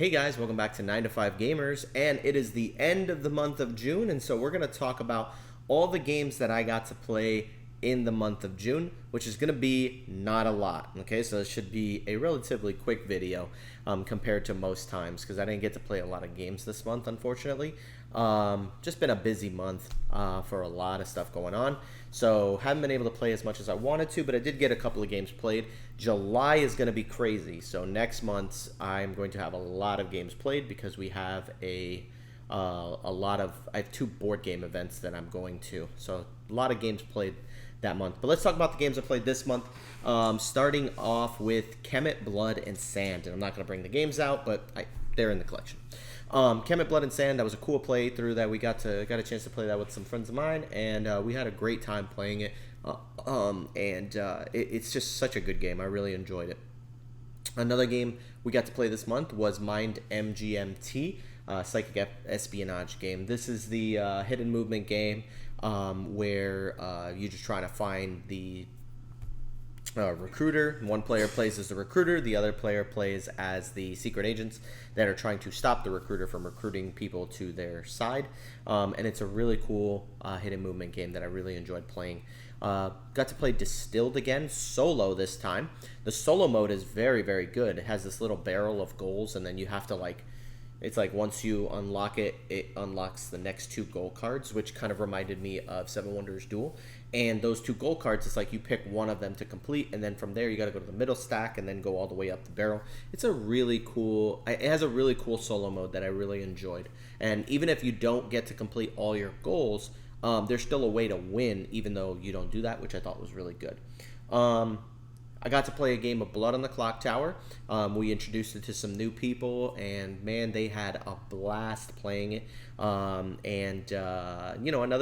Hey guys, welcome back to 9 to 5 Gamers, and it is the end of the month of June, and so we're going to talk about all the games that I got to play in the month of June, which is going to be not a lot, okay? So this should be a relatively quick video compared to most times, because I didn't get to play a lot of games this month, unfortunately. Just been a busy month for a lot of stuff going on, so haven't been able to play as much as I wanted to, but I did get a couple of games played. July is going to be crazy, so next month I'm going to have a lot of games played because we have I have 2 board game events that I'm going to, so a lot of games played that month. But let's talk about the games I played this month, starting off with Kemet, Blood, and Sand, and I'm not going to bring the games out, but they're in the collection. Kemet, Blood, and Sand, that was a cool playthrough that we got a chance to play that with some friends of mine, and we had a great time playing it. It's just such a good game. I really enjoyed it. Another game we got to play this month was Mind MGMT, Psychic Espionage game. This is the hidden movement game where you're just trying to find the recruiter. One player plays as the recruiter, the other player plays as the secret agents that are trying to stop the recruiter from recruiting people to their side. And it's a really cool hidden movement game that I really enjoyed playing. Got to play Distilled again, solo this time. The solo mode is very, very good. It has this little barrel of goals, and then you have to it's like once you unlock it, it unlocks the next 2 goal cards, which kind of reminded me of Seven Wonders Duel. And those 2 goal cards, it's like you pick one of them to complete, and then from there you got to go to the middle stack and then go all the way up the barrel. It's a really cool, it has a really cool solo mode that I really enjoyed. And even if you don't get to complete all your goals, there's still a way to win even though you don't do that, which I thought was really good. I got to play a game of Blood on the Clock Tower. We introduced it to some new people, and man, they had a blast playing it. Another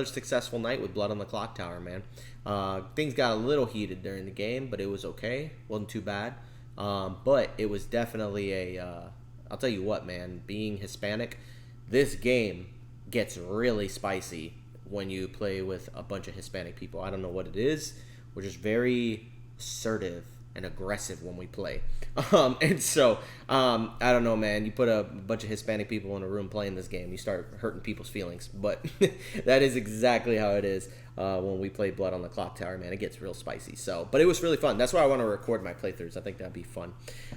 successful night with Blood on the Clock Tower, man. Things got a little heated during the game, but it was okay. Wasn't too bad. But it was definitely I'll tell you what, man, being Hispanic, this game gets really spicy when you play with a bunch of Hispanic people. I don't know what it is. We're just very assertive and aggressive when we play. I don't know, man. You put a bunch of Hispanic people in a room playing this game, you start hurting people's feelings. But that is exactly how it is when we play Blood on the Clock Tower, man. It gets real spicy. But it was really fun. That's why I want to record my playthroughs. I think that'd be fun.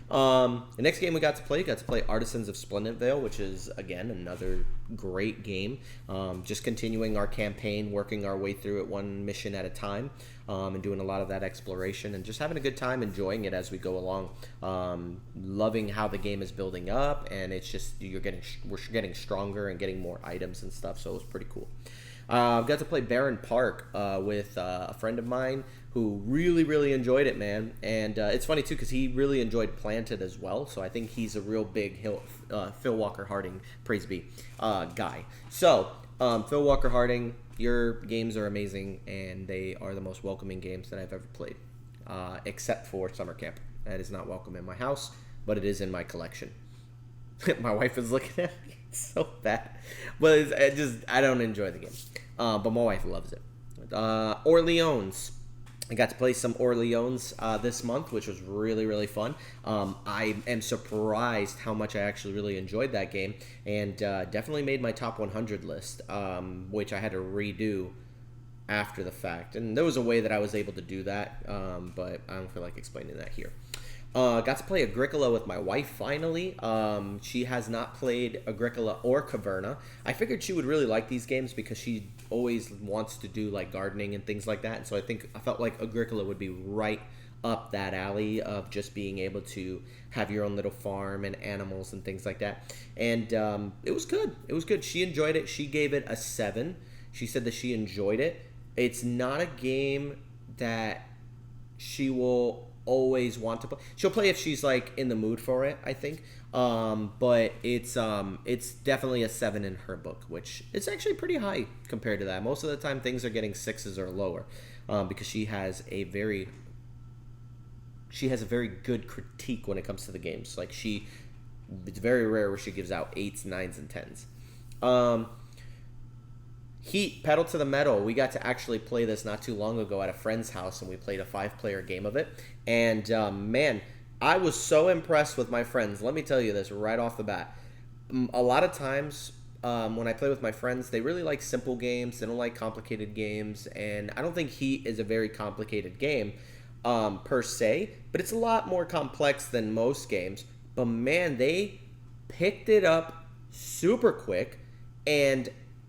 The next game we got to play Artisans of Splendid Vale, which is, again, another great game. Just continuing our campaign, working our way through it one mission at a time, and doing a lot of that exploration and just having a good time, enjoying it as we go along. Loving how the game is building up, and it's just we're getting stronger and getting more items and stuff, so it was pretty cool. Got to play Barren Park with a friend of mine who really, really enjoyed it, man. And it's funny, too, because he really enjoyed Planted as well. So I think he's a real big Phil Walker Harding, praise be, guy. So, Phil Walker Harding, your games are amazing, and they are the most welcoming games that I've ever played, except for Summer Camp. That is not welcome in my house, but it is in my collection. My wife is looking at me. It's so bad. But I don't enjoy the game. But my wife loves it. Orleans. I got to play some Orleans this month, which was really, really fun. I am surprised how much I actually really enjoyed that game, and definitely made my top 100 list, which I had to redo after the fact. And there was a way that I was able to do that, but I don't feel like explaining that here. Got to play Agricola with my wife finally. She has not played Agricola or Caverna. I figured she would really like these games because she always wants to do like gardening and things like that. And so I felt like Agricola would be right up that alley of just being able to have your own little farm and animals and things like that. And it was good. It was good. She enjoyed it. She gave it a 7. She said that she enjoyed it. It's not a game that she will always want to play. She'll play if she's like in the mood for it, I think. But it's definitely a 7 in her book, which is actually pretty high compared to that. Most of the time things are getting 6s or lower, because she has a very good critique when it comes to the games. Like it's very rare where she gives out 8s, 9s, and 10s. Heat, Pedal to the Metal. We got to actually play this not too long ago at a friend's house, and we played a 5-player game of it. And man, I was so impressed with my friends. Let me tell you this right off the bat. A lot of times when I play with my friends, they really like simple games. They don't like complicated games. And I don't think Heat is a very complicated game per se, but it's a lot more complex than most games. But man, they picked it up super quick. And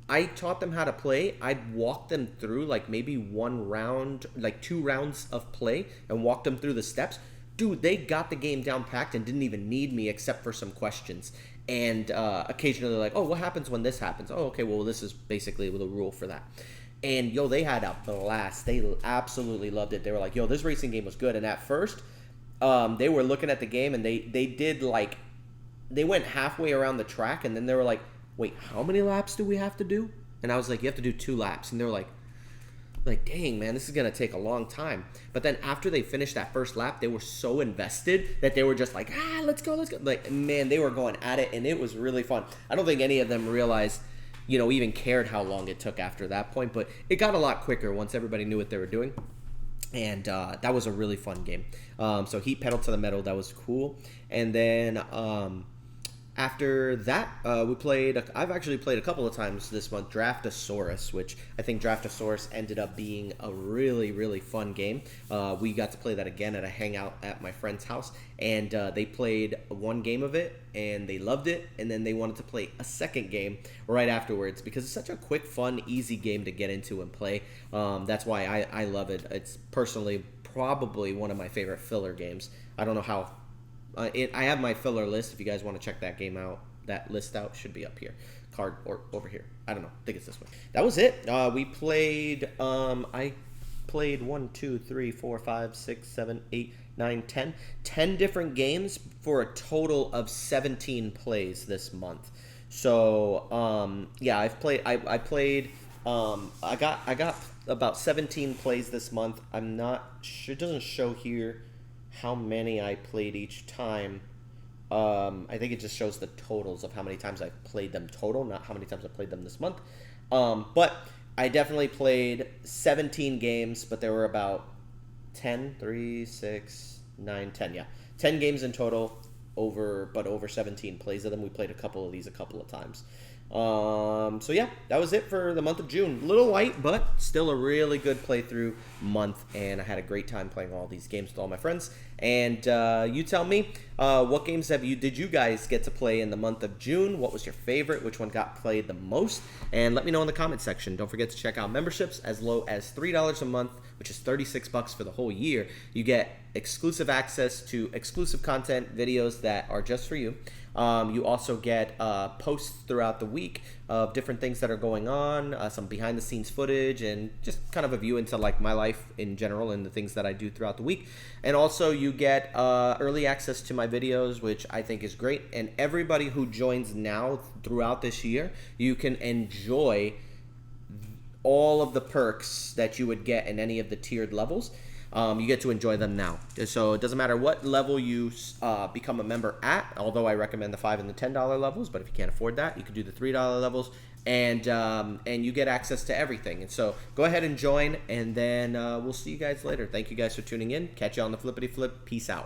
I taught them how to play. I'd walk them through like maybe one round, like 2 rounds of play and walk them through the steps. Dude, they got the game down packed and didn't even need me except for some questions. And occasionally, like, oh, what happens when this happens? Oh, okay, well, this is basically the rule for that. And, yo, they had a blast. They absolutely loved it. They were like, yo, this racing game was good. And at first, they were looking at the game, and they did, like, they went halfway around the track, and then they were like, wait, how many laps do we have to do? And I was like, you have to do 2 laps. And they were like, dang, man, this is going to take a long time. But then after they finished that first lap, they were so invested that they were just like, let's go. Like, man, they were going at it, and it was really fun. I don't think any of them realized, even cared how long it took after that point. But it got a lot quicker once everybody knew what they were doing. And that was a really fun game. So Heat pedal to the metal. That was cool. And then after that, I've actually played a couple of times this month, Draftosaurus, which I think Draftosaurus ended up being a really, really fun game. We got to play that again at a hangout at my friend's house, and they played one game of it, and they loved it, and then they wanted to play a second game right afterwards because it's such a quick, fun, easy game to get into and play. That's why I love it. It's personally probably one of my favorite filler games. I don't know how... I have my filler list. If you guys want to check that game out, that list out should be up here, card or over here. I don't know. I think it's this way. That was it. We played. I played 1, 2, 3, 4, 5, 6, 7, 8, 9, 10. 10 different games for a total of 17 plays this month. So yeah, I've played. I played. I got about 17 plays this month. I'm not sure. It doesn't show here how many I played each time. I think it just shows the totals of how many times I've played them total, not how many times I played them this month. But I definitely played 17 games, but there were about 10, 3, 6, 9, 10, yeah. 10 games in total, over 17 plays of them. We played a couple of these a couple of times. So yeah, that was it for the month of June. A little light, but still a really good playthrough month, and I had a great time playing all these games with all my friends. And you tell me, what games did you guys get to play in the month of June? What was your favorite? Which one got played the most? And let me know in the comment section. Don't forget to check out memberships as low as $3 a month, which is $36 for the whole year. You get exclusive access to exclusive content, videos that are just for you. You also get posts throughout the week of different things that are going on, some behind the scenes footage, and just kind of a view into like my life in general and the things that I do throughout the week. And also you get early access to my videos, which I think is great. And everybody who joins now throughout this year, you can enjoy all of the perks that you would get in any of the tiered levels. You get to enjoy them now. So it doesn't matter what level you become a member at, although I recommend the $5 and the $10 levels, but if you can't afford that, you can do the $3 levels, and you get access to everything. And so go ahead and join, and then we'll see you guys later. Thank you guys for tuning in. Catch you on the flippity flip. Peace out.